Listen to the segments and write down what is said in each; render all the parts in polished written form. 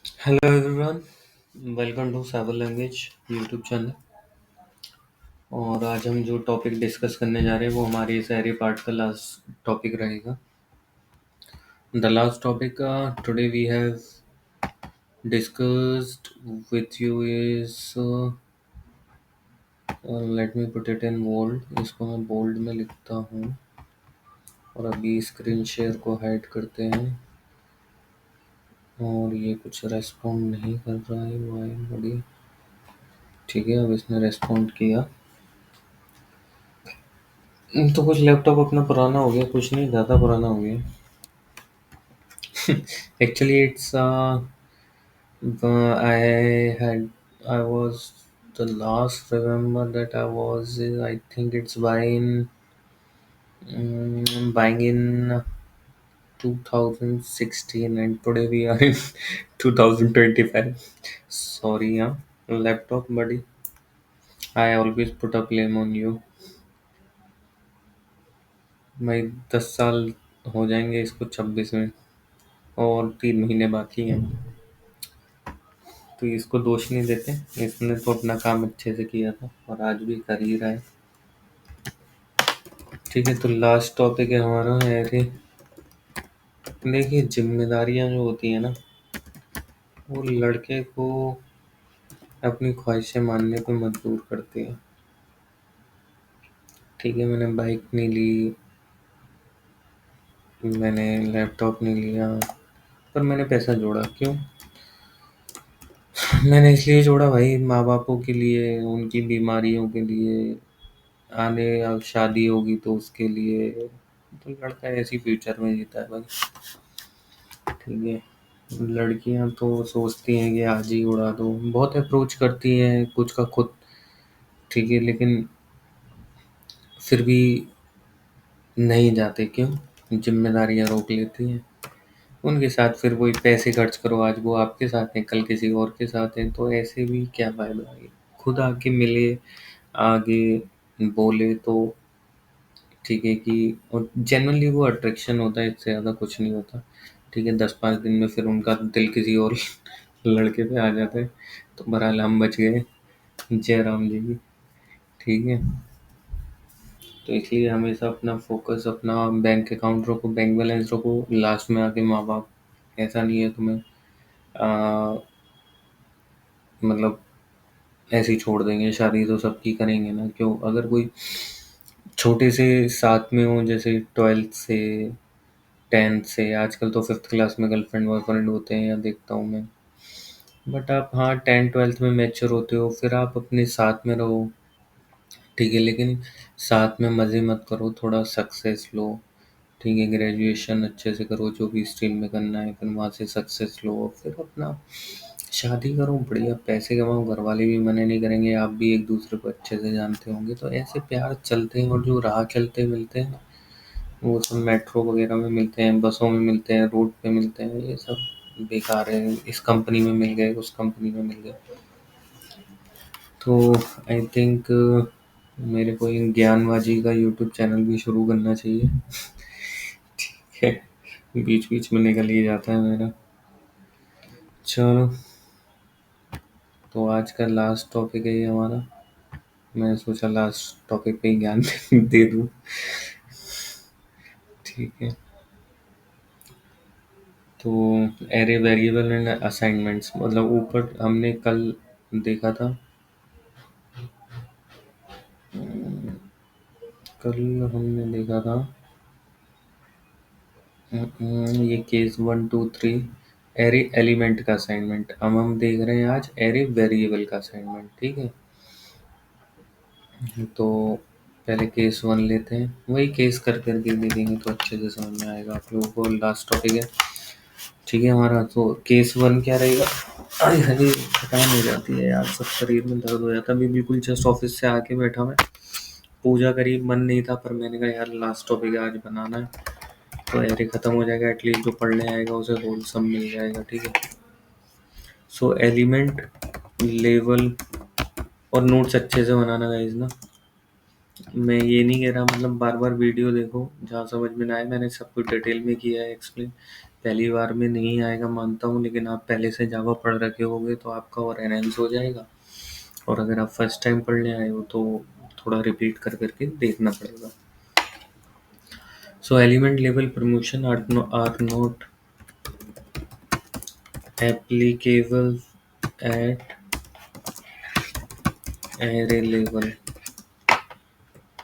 Hello everyone, welcome to cyber language YouTube channel. और आज हम जो टॉपिक डिस्कस करने जा रहे हैं वो हमारे शहरी पार्ट का लास्ट टॉपिक रहेगा। The last topic today we have discussed with you is let me put it in bold. इसको मैं बोल्ड में लिखता हूँ और अभी स्क्रीन शेयर को हाइड करते हैं। और ये कुछ रेस्पॉन्ड नहीं कर रहा है, वाई बड़ी। ठीक है, अब इसने रेस्पॉन्ड किया। तो कुछ लैपटॉप अपना पुराना हो गया, कुछ नहीं ज़्यादा पुराना हो गया। Actually, it's I was the last remember that I was. I think it's buying in 2016, and today we are in 2025. Sorry, yeah, laptop buddy. I always put a blame on you. भाई 10 साल हो जाएंगे इसको 26 में, और 3 महीने बाकी हैं। तो इसको दोष नहीं देते, इसने तो अपना काम अच्छे से किया था और आज भी कर ही रहा है। ठीक है, तो लास्ट टॉपिक है हमारा है। देखिए, जिम्मेदारियां जो होती है ना, वो लड़के को अपनी ख्वाहिशें मानने पे मजबूर करती है। ठीक है, मैंने बाइक नहीं ली, मैंने लैपटॉप नहीं लिया, पर मैंने पैसा जोड़ा। क्यों? मैंने इसलिए जोड़ा भाई, माँ बापों के लिए, उनकी बीमारियों के लिए, आने अब शादी होगी तो उसके लिए। तो लड़का ऐसी फ्यूचर में जीता है भाई। ठीक है, लड़कियां तो सोचती हैं कि आज ही उड़ा दो, बहुत अप्रोच करती हैं कुछ का खुद। ठीक है, लेकिन फिर भी नहीं जाते। क्यों? जिम्मेदारियां रोक लेती हैं उनके साथ। फिर वही पैसे खर्च करो, आज वो आपके साथ हैं, कल किसी और के साथ हैं, तो ऐसे भी क्या फायदा है। खुद आके मिले, आगे बोले तो ठीक है कि, और जेन्युइनली वो अट्रैक्शन होता है, इससे ज़्यादा कुछ नहीं होता। ठीक है, 10-5 दिन में फिर उनका दिल किसी और लड़के पे आ जाता है। तो बहरहाल हम बच गए, जय राम जी की। ठीक है, तो इसलिए हमेशा अपना फोकस, अपना बैंक अकाउंट रखो, बैंक बैलेंस रखो। लास्ट में आके माँ बाप ऐसा नहीं है तुम्हें आ, मतलब ऐसे ही छोड़ देंगे। शादी तो सबकी करेंगे ना। क्यों? अगर कोई छोटे से साथ में हो, जैसे 12th से 10th से, आजकल तो 5th क्लास में गर्लफ्रेंड बॉयफ्रेंड होते हैं, या देखता हूँ मैं। बट आप, हाँ, 10th 12th में मैच्योर होते हो, फिर आप अपने साथ में रहो। ठीक है, लेकिन साथ में मज़े मत करो, थोड़ा सक्सेस लो। ठीक है, ग्रेजुएशन अच्छे से करो, जो भी स्ट्रीम में करना है, फिर वहाँ से सक्सेस लो, और फिर अपना शादी करो, बढ़िया पैसे कमाओ। घर वाले भी मना नहीं करेंगे, आप भी एक दूसरे को अच्छे से जानते होंगे, तो ऐसे प्यार चलते हैं। और जो राह चलते मिलते हैं ना, वो सब मेट्रो वगैरह में मिलते हैं, बसों में मिलते हैं, रोड पे मिलते हैं, ये सब बेकार है। इस कंपनी में मिल गए, उस कंपनी में मिल गए। तो आई थिंक मेरे को एक ज्ञानबाजी का यूट्यूब चैनल भी शुरू करना चाहिए। ठीक है, बीच बीच में निकल ही जाता है मेरा। चलो, तो आज का लास्ट टॉपिक है ये हमारा। मैंने सोचा लास्ट टॉपिक पे ही ज्ञान दे दूँ। ठीक है, तो एरे वेरिएबल एंड असाइनमेंट्स, मतलब ऊपर हमने कल देखा था। कल हमने देखा था ये केस 1 2 3 एरे एलिमेंट का असाइनमेंट। अब हम देख रहे हैं आज एरे वेरिएबल का असाइनमेंट। ठीक है, तो पहले केस 1 लेते हैं, वही केस कर करके देखेंगे तो अच्छे से समझ में आएगा आप लोगों को। लास्ट टॉपिक है। ठीक है हमारा, तो केस 1 क्या रहेगा। अरे हरे, थकान हो जाती है यार, सब शरीर में दर्द हो जाता है। अभी बिल्कुल जस्ट ऑफिस से आके बैठा मैं, पूजा करी, मन नहीं था, पर मैंने कहा यार लास्ट टॉपिक आज बनाना है, तो एरे खत्म हो जाएगा, एटलीस्ट जो पढ़ने आएगा उसे होल सब मिल जाएगा। ठीक है, सो एलिमेंट, लेवल और नोट्स अच्छे से बनाना गाइस ना। मैं ये नहीं कह रहा मतलब बार बार वीडियो देखो, जहाँ समझ में ना आए, मैंने सब कुछ डिटेल में किया है एक्सप्लेन। पहली बार में नहीं आएगा मानता हूँ, लेकिन आप पहले से जावा पढ़ रखे होगे तो आपका और एनहेंस हो जाएगा। और अगर आप फर्स्ट टाइम पढ़ने आए हो तो थोड़ा रिपीट कर करके देखना पड़ेगा। So element level promotion are not applicable at array level.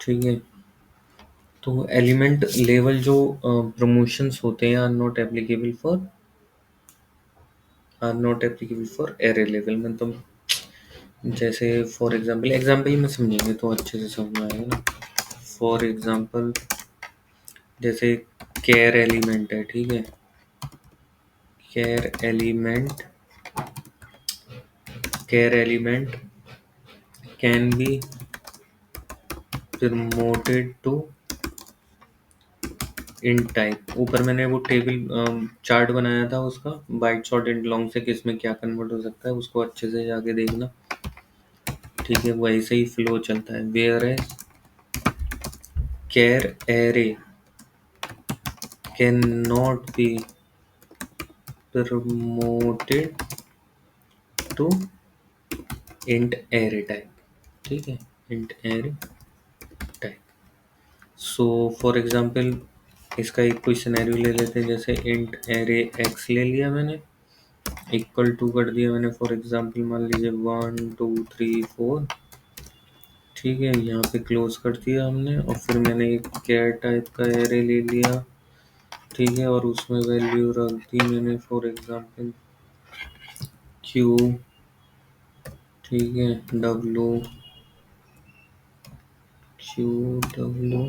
ठीक है, तो एलिमेंट लेवल जो प्रमोशंस होते हैं are not applicable for array level. मतलब जैसे फॉर एग्जाम्पल में समझेंगे तो अच्छे से समझ में आएगा ना। फॉर एग्जाम्पल जैसे केयर एलिमेंट है, ठीक है, char element can be promoted to int type. ऊपर मैंने वो टेबल चार्ट बनाया था उसका, बाइट शॉर्ट एंड लॉन्ग से किसमें क्या कन्वर्ट हो सकता है, उसको अच्छे से जाके देखना। ठीक है, वैसे ही फ्लो चलता है। वेयर है char array can not be promoted to int array type. ठीक है, int array type. So for example इसका एक कोई सिनेरियो ले लेते हैं, जैसे इंट एरे एक्स ले लिया मैंने, इक्वल टू कर दिया मैंने फॉर एग्जांपल मान लीजिए 1 2 3 4। ठीक है, यहाँ पे क्लोज कर दिया हमने, और फिर मैंने एक कैर टाइप का एरे ले लिया। ठीक है, और उसमें वैल्यू रख दी मैंने फॉर एग्जांपल क्यू। ठीक है, W Q W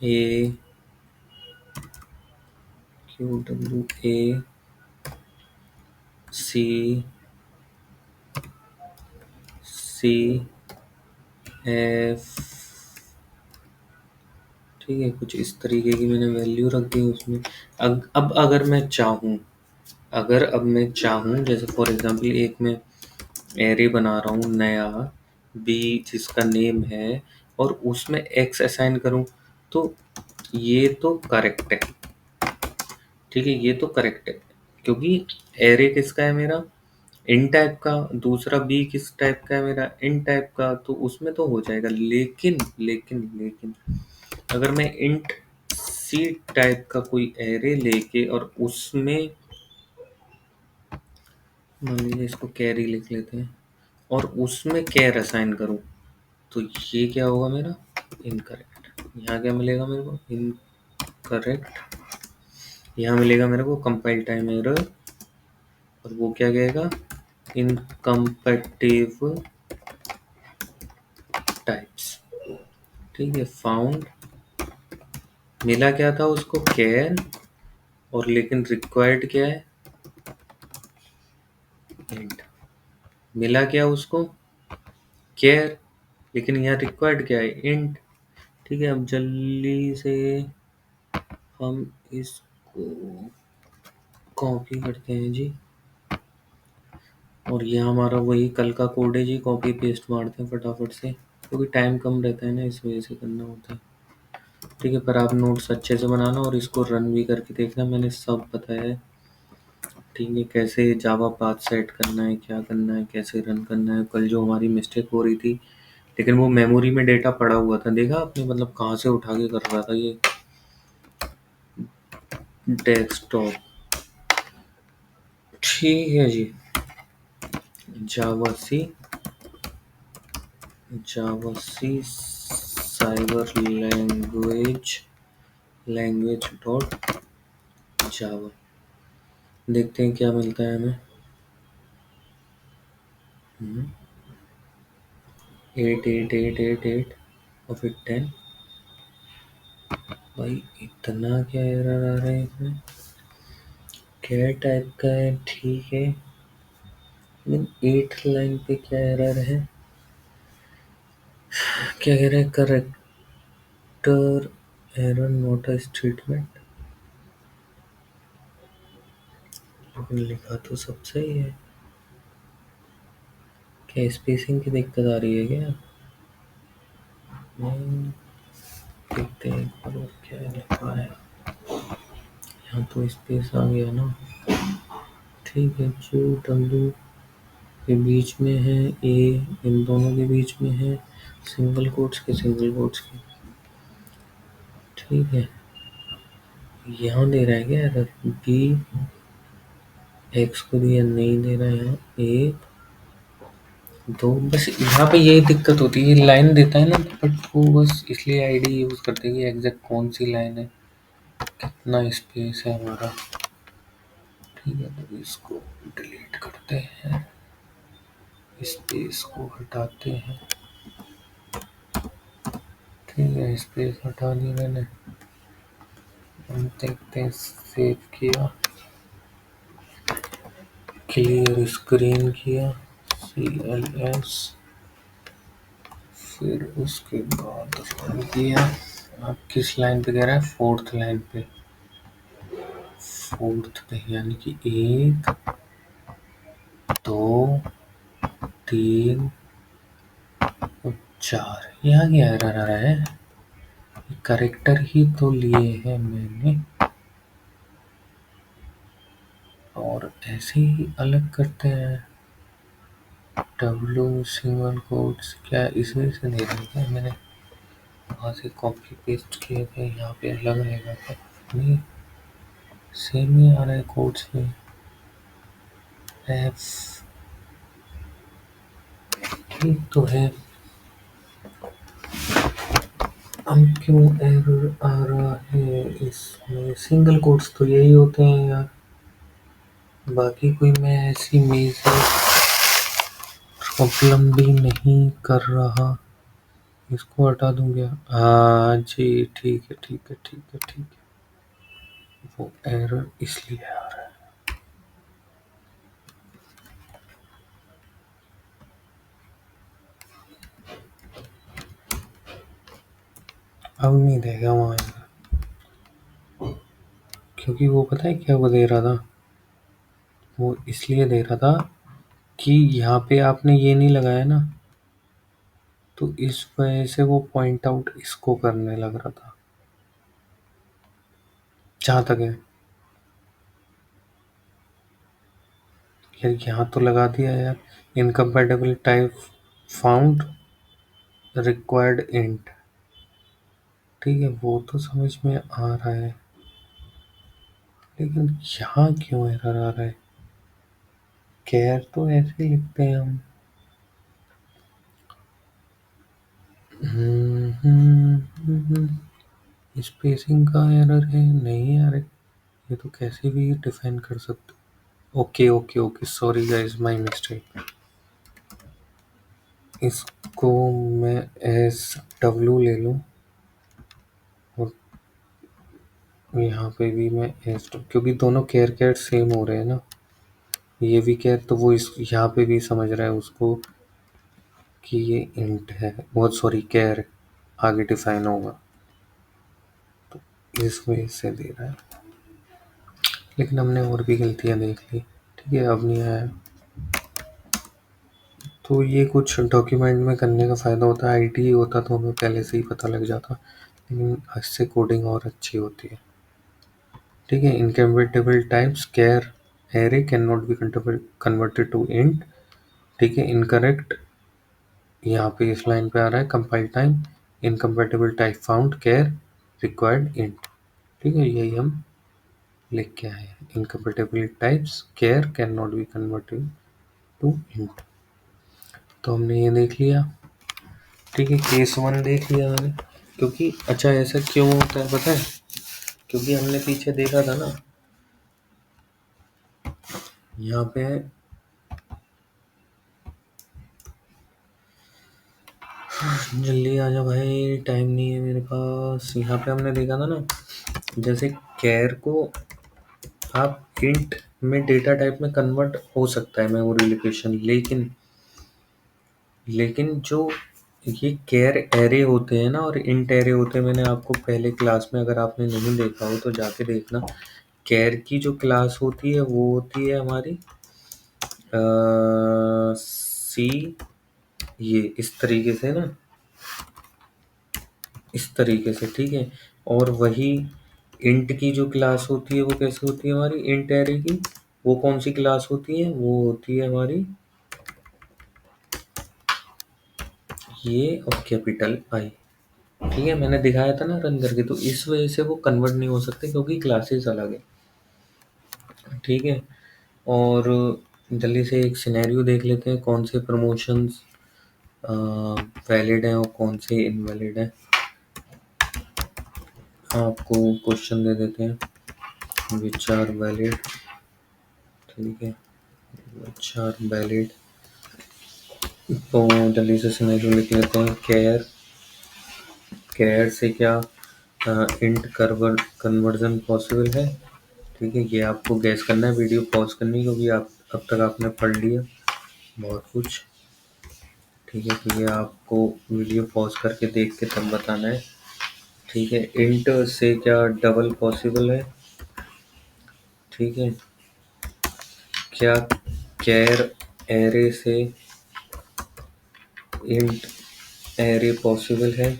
A Q W A C C F. ठीक है, कुछ इस तरीके की मैंने वैल्यू रख दी उसमें। अब अब मैं चाहूँ जैसे फॉर एग्जांपल एक मैं एरे बना रहा हूँ नया बी जिसका नेम है, और उसमें एक्स असाइन करूँ, तो ये तो करेक्ट है। ठीक है, ये तो करेक्ट है, क्योंकि एरे किसका है मेरा, इन टाइप का। दूसरा बी किस टाइप का है मेरा, इन टाइप का, तो उसमें तो हो जाएगा। लेकिन लेकिन लेकिन अगर मैं इंट सी टाइप का कोई एरे लेके और उसमें मान लीजिए इसको कैरी लिख लेते हैं, और उसमें कैर असाइन करूं, तो ये क्या होगा मेरा, इनकरेक्ट। यहाँ क्या मिलेगा मेरे को, इनकरेक्ट। यहाँ मिलेगा मेरे को कंपाइल टाइम एरर, और वो क्या कहेगा, इनकम्पैटिबल टाइप्स। ठीक है, फाउंड मिला क्या था उसको, कैर, और लेकिन रिक्वायर्ड क्या है, इंट। मिला क्या उसको, कैर, लेकिन यहाँ रिक्वायर्ड क्या है, इंट। ठीक है, अब जल्दी से हम इसको कॉपी करते हैं जी, और ये हमारा वही कल का कोड है जी, कॉपी पेस्ट मारते हैं फटाफट से, क्योंकि टाइम कम रहता है ना, इस वजह से करना होता है। ठीक है, पर आप नोट्स अच्छे से बनाना और इसको रन भी करके देखना, मैंने सब बताया है। ठीक है, कैसे जावा पाथ सेट करना है, क्या करना है, कैसे रन करना है। कल जो हमारी मिस्टेक हो रही थी, लेकिन वो मेमोरी में डेटा पड़ा हुआ था, देखा आपने, मतलब कहाँ से उठा के कर रहा था ये, डेस्कटॉप। ठीक है जी, जावा सी साइबर लैंग्वेज डॉट जावा। देखते हैं क्या मिलता है हमें। 8 8 8 8 8 और फिर 10। भाई इतना क्या एरर आ रहा है इसमें, क्या टाइप का है, ठीक है, लेकिन 8 लाइन पे क्या एरर है, क्या कह रहा है, character error note a statement. लेकिन लिखा तो सब सही है, क्या स्पेसिंग की दिक्कत आ रही है क्या। देखते हैं एक बार और क्या लिखा है। यहाँ तो स्पेस आ गया ना। ठीक है, जो डब्ल्यू के बीच में है, ए इन दोनों के बीच में है, सिंगल कोट्स के सिंगल कोट्स के। ठीक है, यहाँ दे रहा है क्या एरर? बी एक्स को दिया नहीं दे रहा है यहाँ। एक दो, बस यहाँ पे यही दिक्कत होती है, ये लाइन देता है ना, बट वो बस इसलिए आईडी यूज करते हैं कि एग्जैक्ट कौन सी लाइन है, कितना स्पेस है हमारा। ठीक है, तो इसको डिलीट करते हैं, स्पेस को हटाते हैं। ठीक है, स्पेस हटा दी मैंने। हम देखते हैं, सेव किया, क्लियर स्क्रीन किया, CLS, फिर उसके बाद रन किया। अब किस लाइन पे कह रहा है? फोर्थ लाइन पे, फोर्थ पे, यानी कि एक दो तीन और चार। यहाँ क्या एरर आ रहा है? करेक्टर ही तो लिए हैं मैंने, और ऐसे ही अलग करते हैं। डब्लू सिंगल कोट्स, क्या इस वजह से नहीं रहा क्या? मैंने वहाँ से कॉपी पेस्ट किए थे, यहाँ पे अलग रहेगा क्या? नहीं, सेम ही आ रहा है कोट्स में। एफ ठीक तो है, अब क्यों एरर आ रहा है इसमें? सिंगल कोट्स तो यही होते हैं यार, बाकी कोई मैं ऐसी मेजर प्रॉब्लम भी नहीं कर रहा। इसको हटा दूं क्या? हाँ जी, ठीक है ठीक है ठीक है ठीक है, वो एरर इसलिए आ रहा है। अब नहीं देगा वहाँ एरर, क्योंकि वो पता है क्या वो दे रहा था? वो इसलिए दे रहा था कि यहाँ पे आपने ये नहीं लगाया ना, तो इस वजह से वो पॉइंट आउट इसको करने लग रहा था, जहाँ तक है। यार यहाँ तो लगा दिया यार, incompatible type found, required int. ठीक है, वो तो समझ में आ रहा है, लेकिन यहाँ क्यों एरर आ रहा है? केयर तो ऐसे ही लिखते हैं हम। स्पेसिंग का एरर है नहीं यार, ये तो कैसे भी डिफाइन कर सकते हो। Okay okay okay, sorry guys, my mistake. इसको मैं एस डब्ल्यू ले लूँ, और यहाँ पे भी मैं एस, क्योंकि दोनों केयर केयर सेम हो रहे हैं ना। ये भी केयर, तो वो इस यहाँ पे भी समझ रहा है उसको कि ये इंट है, बहुत सॉरी केयर आगे डिफाइन होगा, तो इस वजह से दे रहा है। लेकिन हमने और भी गलतियाँ देख ली। ठीक है, अब नहीं आया, तो ये कुछ डॉक्यूमेंट में करने का फ़ायदा होता है। आईटी होता तो हमें पहले से ही पता लग जाता, लेकिन इससे कोडिंग और अच्छी होती है। ठीक है, incompatible types char array can not be converted to int. ठीक है, इनकरेक्ट, यहाँ पे इस लाइन पे आ रहा है compile time, incompatible type found char required int. ठीक है, यही हम लिख के आए हैं, incompatible types char can not be converted to int. तो हमने ये देख लिया। ठीक है, केस वन देख लिया मैंने, क्योंकि अच्छा ऐसा क्यों होता है पता है? क्योंकि हमने पीछे देखा था ना, यहाँ पे जल्दी आ जा भाई, टाइम नहीं है मेरे पास। यहाँ पे हमने देखा था ना, जैसे कैर को आप इंट में डेटा टाइप में कन्वर्ट हो सकता है मेमोरी लोकेशन, लेकिन जो ये कैर एरे होते हैं ना और इंट एरे होते हैं, मैंने आपको पहले क्लास में, अगर आपने नहीं देखा हो तो जाके देखना। कैर की जो क्लास होती है वो होती है हमारी सी, ये इस तरीके से ना, इस तरीके से। ठीक है, और वही इंट की जो क्लास होती है वो कैसे होती है हमारी, इंट एरे की वो कौन सी क्लास होती है, वो होती है हमारी ये और कैपिटल आई। ठीक है, मैंने दिखाया था ना रन करके, तो इस वजह से वो कन्वर्ट नहीं हो सकते क्योंकि क्लासेस अलग है। ठीक है, और जल्दी से एक सिनेरियो देख लेते हैं कौन से प्रमोशंस वैलिड हैं और कौन से इनवैलिड हैं। आपको क्वेश्चन दे देते हैं विच आर वैलिड। ठीक है, विच आर वैलिड। तो जल्दी से सिनेरियो लिख लेते हैं। केयर, केयर से क्या इंट कन्वर्जन पॉसिबल है। ठीक है, ये आपको गैस करना है, वीडियो पॉज करनी है क्योंकि आप अब तक आपने पढ़ लिया बहुत कुछ। ठीक है, तो ये आपको वीडियो पॉज करके देख के तब बताना है। ठीक है, इंट से क्या डबल पॉसिबल है। ठीक है, क्या कैर एरे से इंट एरे पॉसिबल है।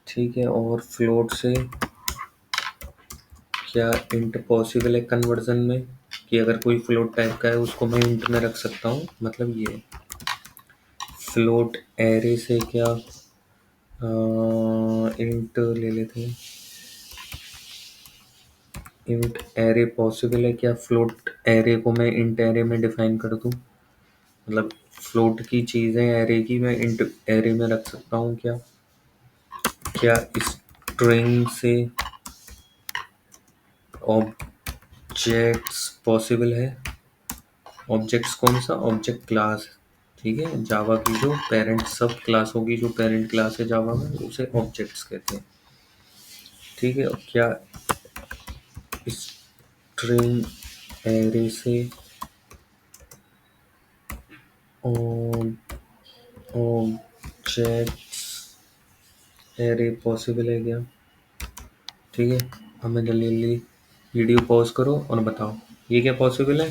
ठीक है, और फ्लोट से क्या इंट पॉसिबल है कन्वर्जन में, कि अगर कोई फ्लोट टाइप का है उसको मैं इंट में रख सकता हूँ, मतलब ये फ्लोट एरे से क्या इंट ले लेते हैं। इंट एरे पॉसिबल है क्या, फ्लोट एरे को मैं इंट एरे में डिफाइन कर दूं, मतलब फ्लोट की चीज़ें एरे की मैं इंट एरे में रख सकता हूँ क्या। क्या स्ट्रिंग से ऑब्जेक्ट्स पॉसिबल है। ऑब्जेक्ट्स कौन सा, ऑब्जेक्ट क्लास। ठीक है, जावा की जो पेरेंट सब क्लास होगी, जो पेरेंट क्लास है जावा में उसे ऑब्जेक्ट्स कहते हैं। ठीक है, और क्या स्ट्रिंग एरे से ऑब्जेक्ट्स एरे पॉसिबल है क्या। ठीक है, हमें जल्दी वीडियो पॉज करो और बताओ ये क्या पॉसिबल है।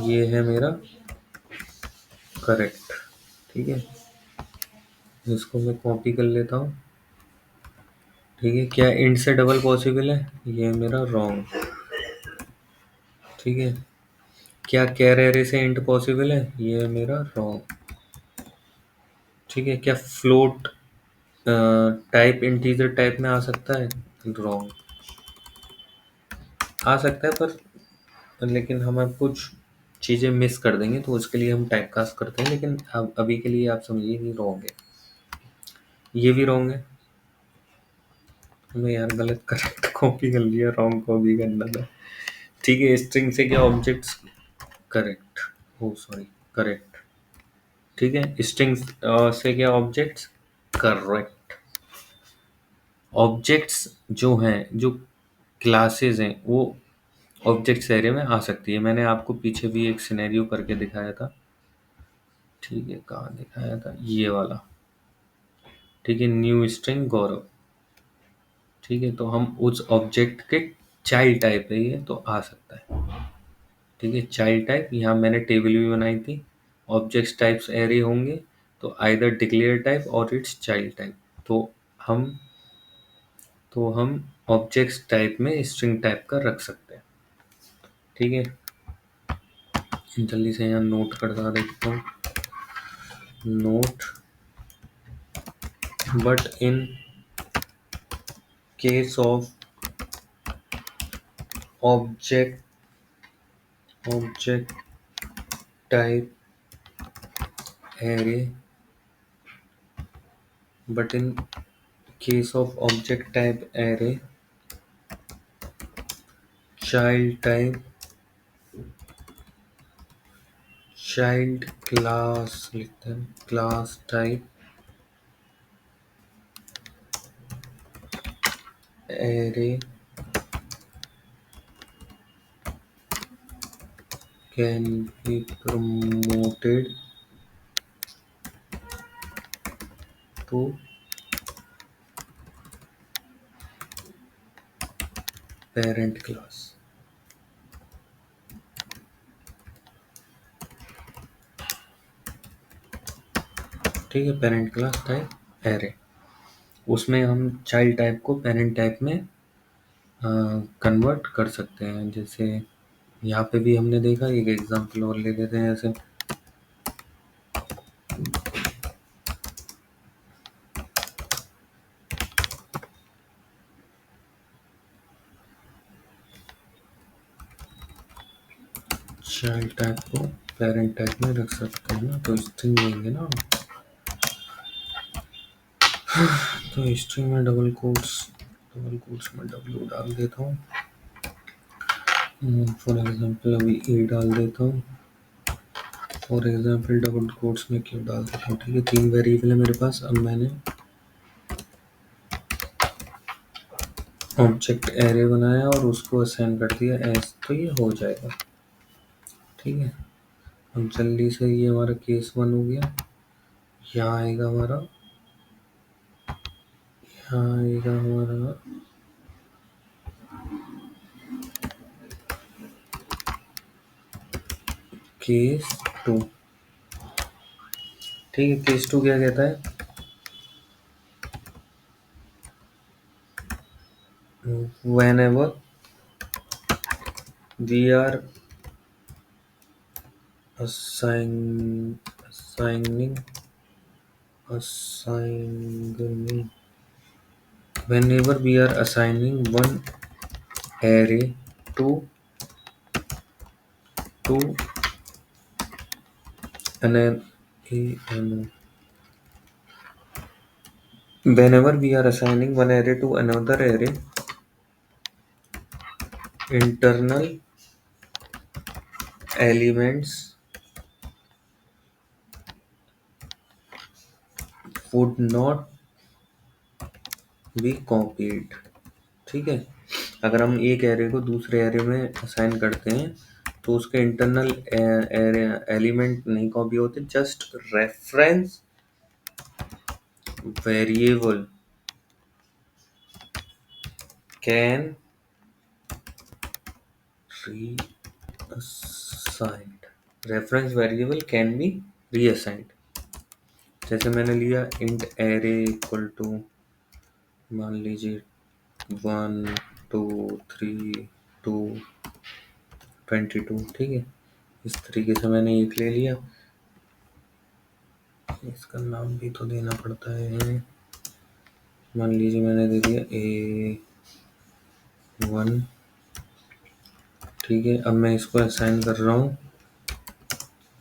ये है मेरा करेक्ट। ठीक है, इसको मैं कॉपी कर लेता हूँ। ठीक है, क्या इंट से डबल पॉसिबल है, ये है मेरा रॉन्ग। ठीक है, क्या कैर एरे से इंट पॉसिबल है, ये है मेरा रॉन्ग। ठीक है, क्या फ्लोट टाइप इंटीजर टाइप में आ सकता है, रॉन्ग। आ सकता है पर लेकिन हम अब कुछ चीज़ें मिस कर देंगे तो उसके लिए हम टाइप कास्ट करते हैं, लेकिन अब अभी के लिए आप समझिए कि रॉन्ग है। ये भी रॉन्ग है। हमें यार गलत करेक्ट कॉपी कर लिया, रॉन्ग कॉपी करना था। ठीक है, स्ट्रिंग से क्या ऑब्जेक्ट्स, करेक्ट, ओ सॉरी, करेक्ट। ठीक है, स्ट्रिंग से क्या ऑब्जेक्ट्स, करेक्ट। ऑब्जेक्ट्स जो हैं, जो क्लासेस हैं, वो ऑब्जेक्ट्स एरिया में आ सकती है। मैंने आपको पीछे भी एक सिनेरियो करके दिखाया था। ठीक है, कहाँ दिखाया था, ये वाला। ठीक है, न्यू स्ट्रिंग गौरव। ठीक है, तो हम उस ऑब्जेक्ट के चाइल्ड टाइप है ये, तो आ सकता है। ठीक है, चाइल्ड टाइप, यहाँ मैंने टेबल भी बनाई थी। ऑब्जेक्ट टाइप्स एरे होंगे तो आइदर डिक्लेयर टाइप और इट्स चाइल्ड टाइप। तो हम तो हम ऑब्जेक्ट टाइप में स्ट्रिंग टाइप का रख सकते हैं। ठीक है, जल्दी से यहाँ नोट करता देखता हूँ। Note, but in case of object object type array, but in case of object type array, child type, child class लिखते हैं, class type array can be promoted to parent class। ठीक है, पेरेंट क्लास टाइप एरे, उसमें हम child type को parent type में convert कर सकते हैं। जैसे यहाँ पे भी हमने देखा, एक एग्जांपल और ले लेते हैं। जैसे चाइल्ड टैग को पेरेंट टैग में रख सकते हैं ना, तो स्ट्रिंग लेंगे ना। तो स्ट्रिंग में डबल कोट्स में डब्ल्यू डाल देता हूँ। फॉर एग्जांपल अभी ए डाल देता हूँ। फॉर एग्जांपल डबल कोट्स में क्यों डाल देता हूँ। ठीक है, 3 वेरिएबल है मेरे पास। अब मैंने ऑब्जेक्ट एरे बनाया और उसको असाइन कर दिया एस, तो ये हो जाएगा। ठीक है, अब जल्दी से ये हमारा केस 1 हो गया। यहाँ आएगा हमारा केस 2। ठीक है, केस 2 क्या कहता है, whenever we are assigning whenever we are assigning one array to an whenever we are assigning one array to another array, internal elements would not be copied। ठीक है, अगर हम एक एरे को दूसरे एरे में असाइन करते हैं तो उसके इंटरनल एलिमेंट नहीं कॉपी होते, just reference variable can reassigned. Reference variable can be reassigned. जैसे मैंने लिया इंट एरे इक्वल टू, मान लीजिए 1 2 3 2 22। ठीक है, इस तरीके से मैंने एक ले लिया। इसका नाम भी तो देना पड़ता है। मान लीजिए मैंने दे दिया A1। ठीक है, अब मैं इसको असाइन कर रहा हूँ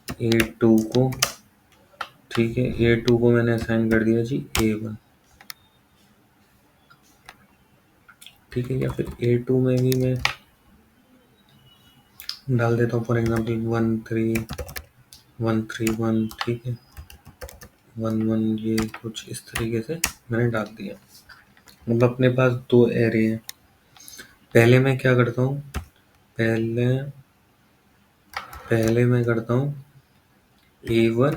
A2 को। ठीक है, A2 को मैंने असाइन कर दिया जी A1। ठीक है, या फिर A2 में भी मैं डाल देता हूँ फॉर एग्जांपल 1 3 1 3 1। ठीक है, 1 1, ये कुछ इस तरीके से मैंने डाल दिया। अब अपने पास 2 एरे हैं। पहले मैं क्या करता हूँ, पहले मैं करता हूँ A1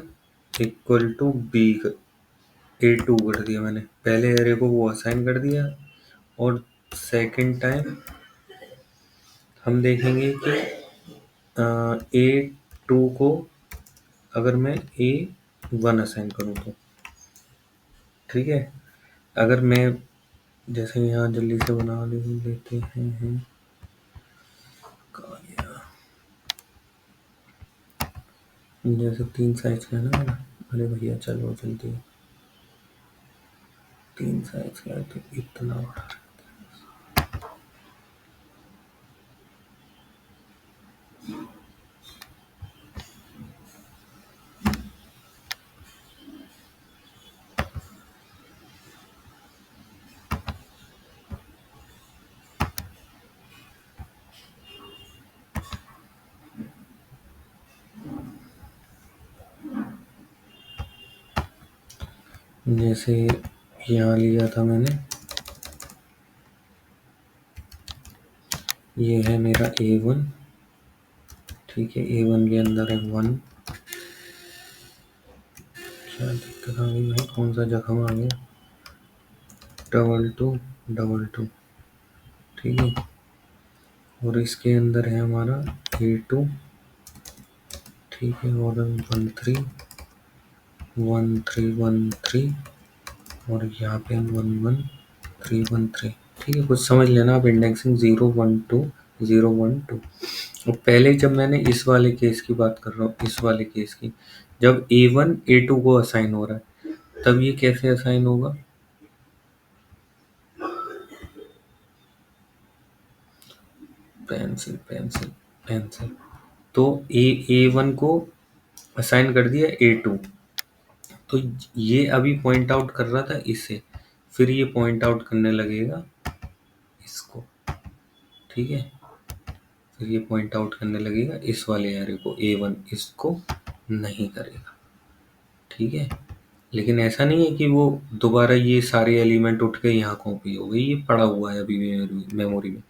equal to B। A2 कर दिया मैंने, पहले एरे को वो असाइन कर दिया। और सेकंड टाइम हम देखेंगे कि A2 को अगर मैं A1 असाइन करूँ तो। ठीक है, अगर मैं जैसे यहाँ जल्दी से बना लेते हैं जैसे 3 साइज का है ना। अरे भैया चलो जल्दी, 3 साइज का है तो इतना बड़ा। जैसे यहाँ लिया था मैंने, ये है मेरा A1। ठीक है, A1 के अंदर है 1। क्या दिक्कत आ गई भाई, कौन सा जख्म आ गया, 2 2 2 2। ठीक है, और इसके अंदर है हमारा A2। ठीक है, और 1 3 1 3 1 3, और यहाँ पे 1 1 3 1 3। ठीक है, कुछ समझ लेना आप। इंडेक्सिंग 0 1 2 0 1 2। और पहले जब मैंने इस वाले केस की बात कर रहा हूँ, इस वाले केस की, जब A1 A2 को असाइन हो रहा है तब ये कैसे असाइन होगा? Pencil pencil pencil. तो A1 को असाइन कर दिया A2, तो ये अभी पॉइंट आउट कर रहा था इसे, फिर ये पॉइंट आउट करने लगेगा इसको। ठीक है, फिर ये पॉइंट आउट करने लगेगा इस वाले एरे को, A1 इसको नहीं करेगा। ठीक है, लेकिन ऐसा नहीं है कि वो दोबारा ये सारे एलिमेंट उठ के यहाँ कॉपी हो गई, ये पड़ा हुआ है अभी भी मेमोरी में।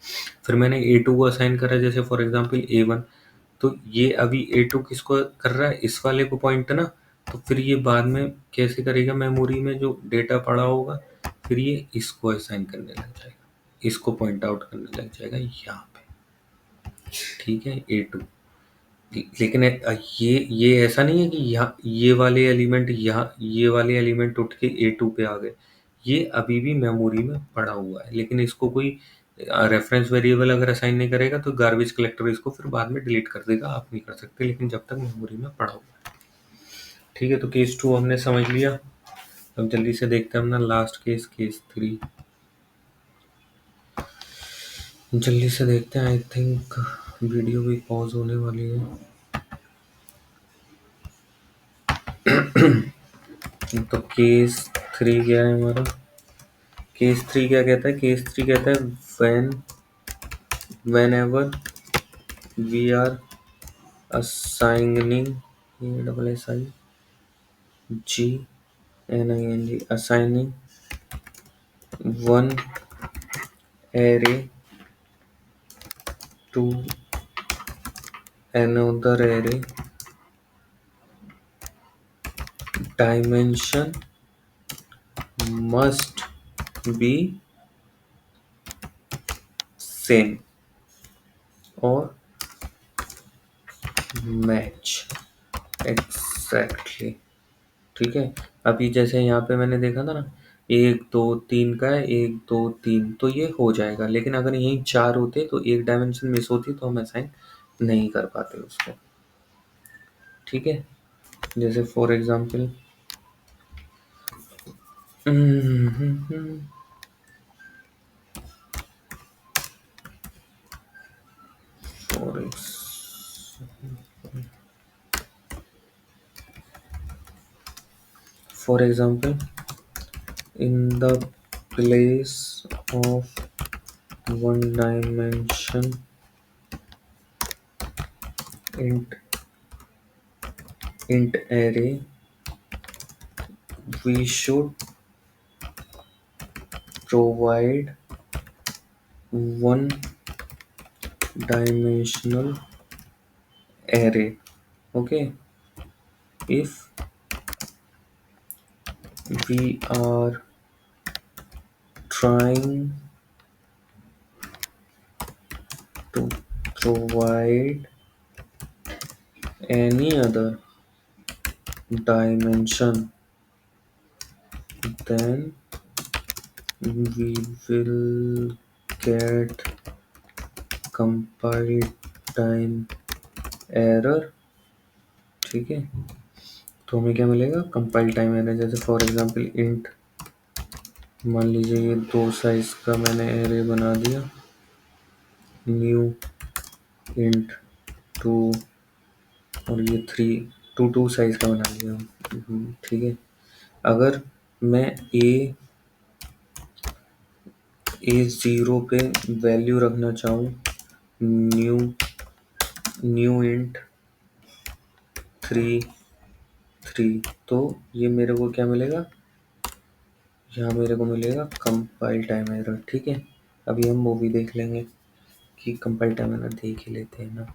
फिर मैंने A2 को असाइन करा, जैसे फॉर एग्जांपल A1, तो ये अभी A2 किसको कर रहा है? इस वाले को पॉइंट ना। तो फिर ये बाद में कैसे करेगा? मेमोरी में जो डेटा पड़ा होगा, फिर ये इसको असाइन करने लग जाएगा, इसको पॉइंट आउट करने लग जाएगा यहाँ पे। ठीक है, A2। लेकिन ये ऐसा नहीं है कि यहाँ ये वाले एलिमेंट, यहाँ ये वाले एलिमेंट उठ के A2 पे आ गए। ये अभी भी मेमोरी में पड़ा हुआ है, लेकिन इसको कोई रेफरेंस वेरिएबल अगर असाइन नहीं करेगा तो गार्बेज कलेक्टर इसको फिर बाद में डिलीट कर देगा, आप नहीं कर सकते, लेकिन जब तक मेमोरी में पड़ा हुआ है। ठीक है, तो केस 2 हमने समझ लिया। अब जल्दी से देखते हैं अपना लास्ट केस, केस 3। जल्दी से देखते हैं, आई थिंक वीडियो भी पॉज होने वाली है। तो केस 3 क्या है हमारा? केस 3 क्या कहता है? केस 3 कहता है whenever we are assigning, ये double S I G N I N G, assigning one array to another array, dimension must be same or match exactly। ठीक है, अभी जैसे यहाँ पे मैंने देखा था ना, 1 2 3 का है, 1 2 3, तो ये हो जाएगा। लेकिन अगर यहीं 4 होते तो एक डायमेंशन मिस होती तो हम असाइन नहीं कर पाते उसको। ठीक है, जैसे for example for example in the place of one dimension int array, we should provide one dimensional array. Okay, if we are trying to provide any other dimension, then we will get compile time error। ठीक है, तो हमें क्या मिलेगा? Compile time array. जैसे for example int, मान लीजिए ये 2 साइज का मैंने एरे बना दिया, न्यू इंट 2, और ये 2 साइज का बना दिया। ठीक है, अगर मैं A0 पे वैल्यू रखना चाहूँ न्यू न्यू इंट 3 तो ये मेरे को क्या मिलेगा? यहाँ मेरे को मिलेगा कंपाइल टाइम एरर। ठीक है, अभी हम मूवी देख लेंगे कि कंपाइल टाइम एरर देख ही लेते हैं ना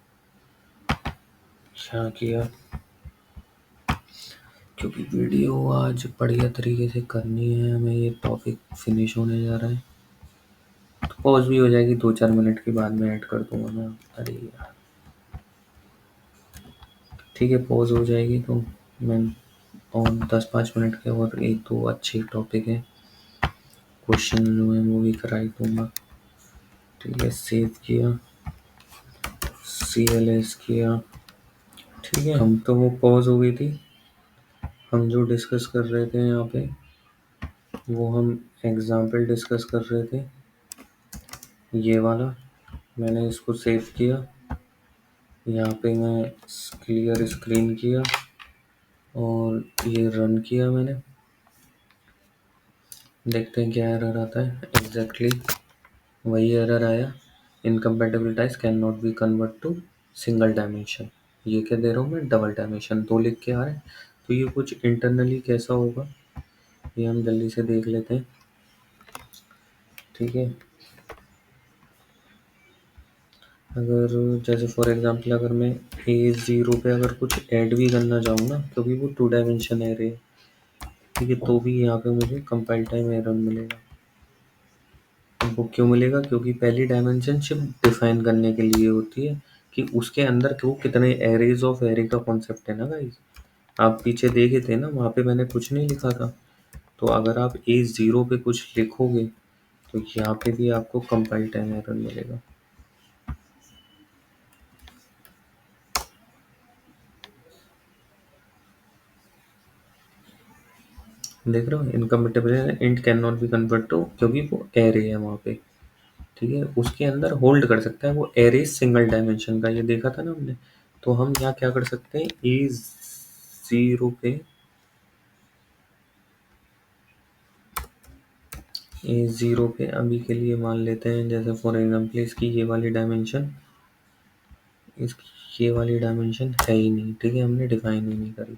क्या किया, क्योंकि वीडियो आज बढ़िया तरीके से करनी है हमें। ये टॉपिक फिनिश होने जा रहा है, तो पॉज भी हो जाएगी, 2 4 मिनट के बाद में ऐड कर दूंगा मैं। अरे यार, ठीक है, पॉज हो जाएगी तो मैं और 10 5 मिनट के और 1 2 अच्छे टॉपिक हैं क्वेश्चन जो है वो भी कराई दूंगा। ठीक है, सेव किया, CLS किया। ठीक है, हम तो वो पॉज हो गई थी। हम जो डिस्कस कर रहे थे यहाँ पे, वो हम एग्जाम्पल डिस्कस कर रहे थे, ये वाला। मैंने इसको सेव किया, यहाँ पे मैं क्लियर स्क्रीन किया और ये रन किया मैंने। देखते हैं क्या एरर आता है। एग्जैक्टली वही एरर आया, incompatible types can not be convert to single dimension. ये क्या दे रहा हूँ मैं, डबल डायमेंशन, 2 लिख के आ रहा है। तो ये कुछ इंटरनली कैसा होगा ये हम जल्दी से देख लेते हैं। ठीक है, अगर जैसे फॉर एग्जांपल अगर मैं A0 पे अगर कुछ ऐड भी करना चाहूँ ना, क्योंकि वो 2 डायमेंशन एरे है, ठीक है, तो भी यहाँ पे मुझे कंपाइल टाइम एरर मिलेगा। वो क्यों मिलेगा, क्योंकि पहली डायमेंशन सिर्फ डिफाइन करने के लिए होती है कि उसके अंदर वो कितने एरेज ऑफ एरे का कॉन्सेप्ट है ना गाइस। आप पीछे देखे थे ना, वहाँ पे मैंने कुछ नहीं लिखा था। तो अगर आप A0 पे कुछ लिखोगे तो यहाँ पे भी आपको कंपाइल टाइम एरर मिलेगा। देख रहे हो, incompatible int can not be convert to, क्योंकि वो एरे है वहाँ पे। ठीक है, उसके अंदर होल्ड कर सकता है वो एरे सिंगल डायमेंशन का, ये देखा था ना हमने। तो हम यहाँ क्या कर सकते हैं, A0 पे अभी के लिए मान लेते हैं, जैसे फॉर एग्जांपल इसकी ये वाली डायमेंशन, इसकी ये वाली डायमेंशन है ही नहीं। ठीक है, हमने डिफाइन ही नहीं करी।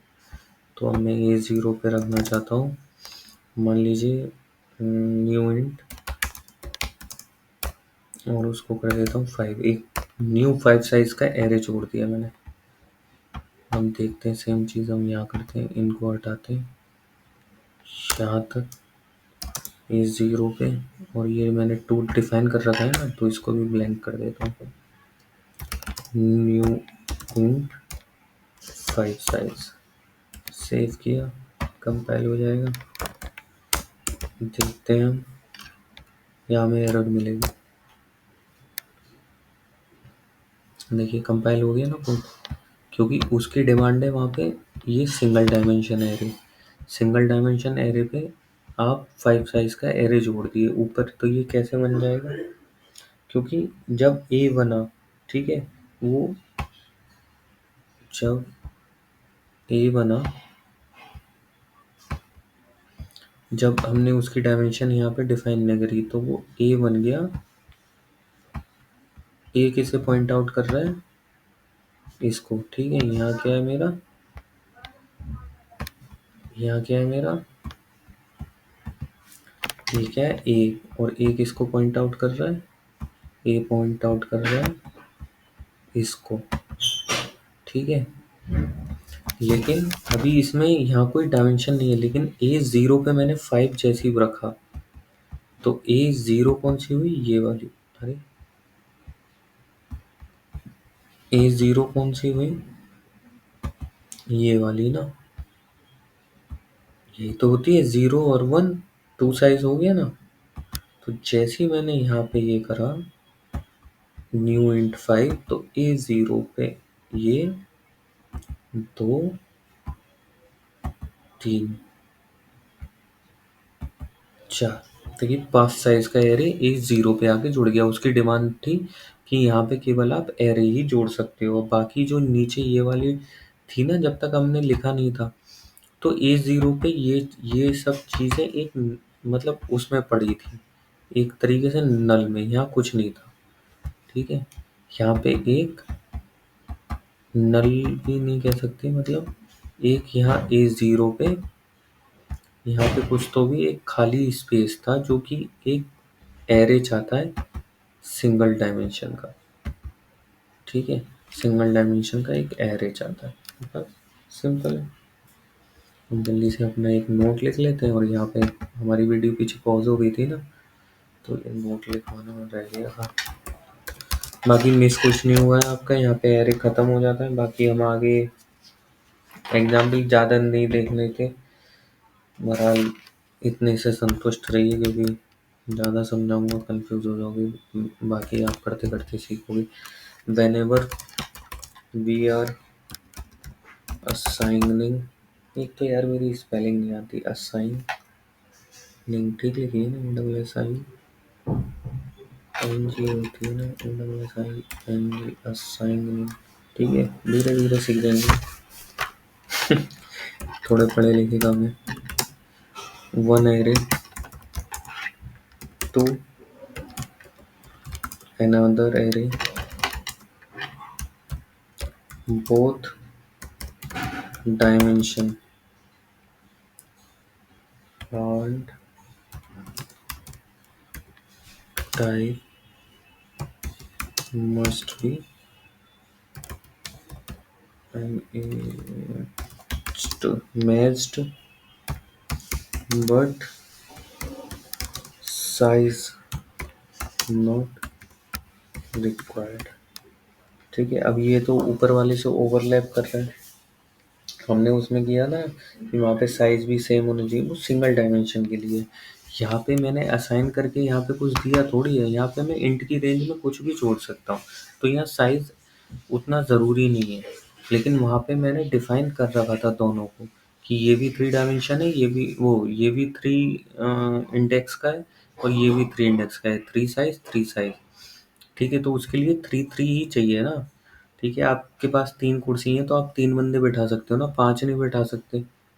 तो अब मैं A0 पे रखना चाहता हूँ, मान लीजिए न्यू इंट, और उसको कर देता हूँ 5। एक न्यू 5 साइज का एरे जोड़ दिया मैंने। हम देखते हैं सेम चीज़ हम यहाँ करते हैं, इनको हटाते हैं यहाँ तक A0 पे, और ये मैंने 2 डिफाइन कर रखा है ना, तो इसको भी ब्लैंक कर देता हूँ। न्यू इंट 5 साइज, सेव किया, कंपाइल हो जाएगा। देखते हैं हम, यहाँ में एरर मिलेगी। देखिए कंपाइल हो गया ना कोड, क्योंकि उसकी डिमांड है वहाँ पे ये single dimension array. Single dimension array पे आप 5 साइज का एरे जोड़ दिए ऊपर, तो ये कैसे बन जाएगा, क्योंकि जब ए बना, ठीक है, वो जब ए बना, जब हमने उसकी डायमेंशन यहाँ पे डिफाइन नहीं करी, तो वो ए बन गया। ए किसे पॉइंट आउट कर रहा है, इसको। ठीक है, यहाँ क्या है मेरा, यहाँ क्या है मेरा, ये क्या है ए, और ए किसको पॉइंट आउट कर रहा है, ए पॉइंट आउट कर रहा है इसको। ठीक है, लेकिन अभी इसमें यहाँ कोई डायमेंशन नहीं है, लेकिन A0 पे मैंने 5 जैसी रखा, तो A0 कौन सी हुई, ये वाली। अरे A0 कौन सी हुई, ये वाली ना। यही तो होती है 0 और 1, 2 साइज हो गया ना। तो जैसे ही मैंने यहाँ पे ये करा न्यू इंट 5, तो A0 पे ये 2 3 4, देखिए 5 साइज का एरे A0 पे आके जुड़ गया। उसकी डिमांड थी कि यहाँ पे केवल आप एरे ही जोड़ सकते हो, बाकी जो नीचे ये वाली थी ना, जब तक हमने लिखा नहीं था, तो A0 पे ये सब चीज़ें एक मतलब उसमें पड़ी थी, एक तरीके से नल में, यहाँ कुछ नहीं था। ठीक है, यहाँ पे एक नल भी नहीं कह सकते, मतलब एक यहाँ A0 पे यहाँ पे कुछ तो भी एक खाली स्पेस था, जो कि एक एरे चाहता है सिंगल डायमेंशन का। ठीक है, सिंगल डायमेंशन का एक एरे चाहता है, बस सिंपल है। हम जल्दी से अपना एक नोट लिख लेते हैं, और यहाँ पे हमारी वीडियो पीछे पॉज हो गई थी ना, तो ये नोट लिखवाना रह गया था। बाकी मिस कुछ नहीं हुआ है आपका, यहाँ पे एरे ख़त्म हो जाता है। बाकी हम आगे एग्जाम्पल ज़्यादा नहीं देखने के, बहरहाल इतने से संतुष्ट रहिए, क्योंकि ज़्यादा समझाऊंगा कंफ्यूज हो जाओगे, बाकी आप करते करते सीखोगे। Whenever we are assigning, एक तो यार मेरी स्पेलिंग नहीं आती, असाइनिंग ठीक लिखी है ना, double S I N G होती है ना, double S I N G, assigning. ठीक है, धीरे धीरे सीख जाएंगे, थोड़े पढ़े लिखे काम है। One array to another array, both dimension and type must be matched, but size not required। ठीक है, अब ये तो ऊपर वाले से ओवरलैप कर रहा है। हमने उसमें किया ना कि वहाँ पे साइज भी सेम होना चाहिए, वो सिंगल डायमेंशन के लिए। यहाँ पे मैंने असाइन करके यहाँ पे कुछ दिया थोड़ी है, यहाँ पे मैं इंट की रेंज में कुछ भी जोड़ सकता हूँ, तो यहाँ साइज उतना ज़रूरी नहीं है। लेकिन वहाँ पे मैंने डिफाइन कर रखा था दोनों को कि ये भी थ्री डायमेंशन है, ये भी थ्री इंडेक्स का है और ये भी थ्री इंडेक्स का है, थ्री साइज। ठीक है, तो उसके लिए थ्री थ्री ही चाहिए ना। ठीक है, आपके पास तीन कुर्सी हैं तो आप तीन बंदे बैठा सकते हो ना, पांच नहीं बैठा सकते,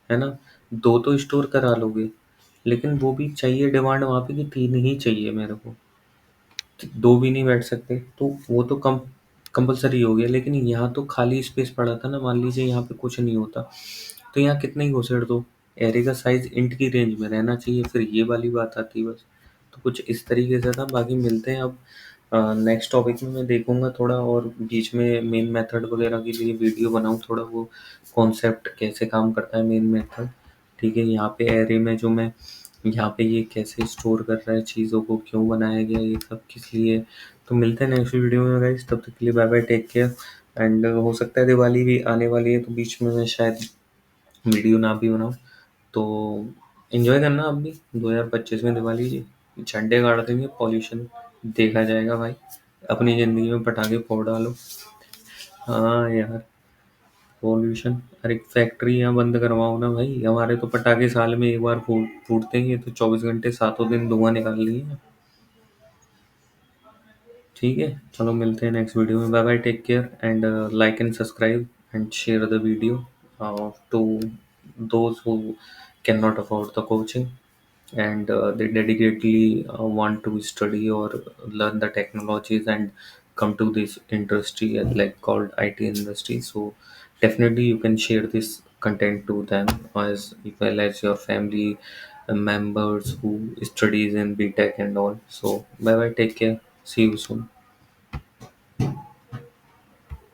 है ना। दो तो स्टोर करा लोगे, लेकिन वो भी चाहिए डिमांड वहाँ पे कि तीन ही चाहिए मेरे को, दो भी नहीं बैठ सकते, तो वो तो कम कंपलसरी हो गया। लेकिन यहाँ तो खाली स्पेस पड़ा था ना, मान लीजिए यहाँ पे कुछ नहीं होता, तो यहाँ कितने ही घुसेड़ दो, एरे का साइज इंट की रेंज में रहना चाहिए, फिर ये वाली बात आती है बस। तो कुछ इस तरीके से था, बाकी मिलते हैं अब नेक्स्ट टॉपिक में। मैं देखूंगा थोड़ा, और बीच में मेन मेथड वगैरह के लिए वीडियो बनाऊँ थोड़ा, वो कॉन्सेप्ट कैसे काम करता है मेन मेथड। ठीक है, यहाँ पे एरे में जो मैं यहाँ पे ये कैसे स्टोर कर रहा है चीज़ों को, क्यों बनाया गया, ये सब किस लिए। तो मिलते हैं नेक्स्ट वीडियो में गाइस, तब तक के लिए bye bye, take care. And हो सकता है दिवाली भी आने वाली है, तो बीच में मैं शायद वीडियो ना भी बनाऊँ, तो एंजॉय करना आप भी। 2025 में दिवाली जी, झंडे गाड़ देंगे, पॉल्यूशन देखा जाएगा भाई, अपनी ज़िंदगी में पटाखे फोड़ डालो। हाँ यार, पॉल्यूशन, अरे फैक्ट्री यहाँ बंद करवाओ ना भाई, हमारे तो पटाखे साल में एक बार फूटते ही है, तो 24 घंटे सातों दिन धुआं निकाल रही है। ठीक है, चलो मिलते हैं नेक्स्ट वीडियो में, bye bye, take care. And like and subscribe and share the video to those who can not afford the coaching, and they dedicatedly want to study or learn the technologies and come to this industry like called IT industry. So definitely you can share this content to them as well as your family members who studies in BTech and all. So bye bye, take care, see you soon.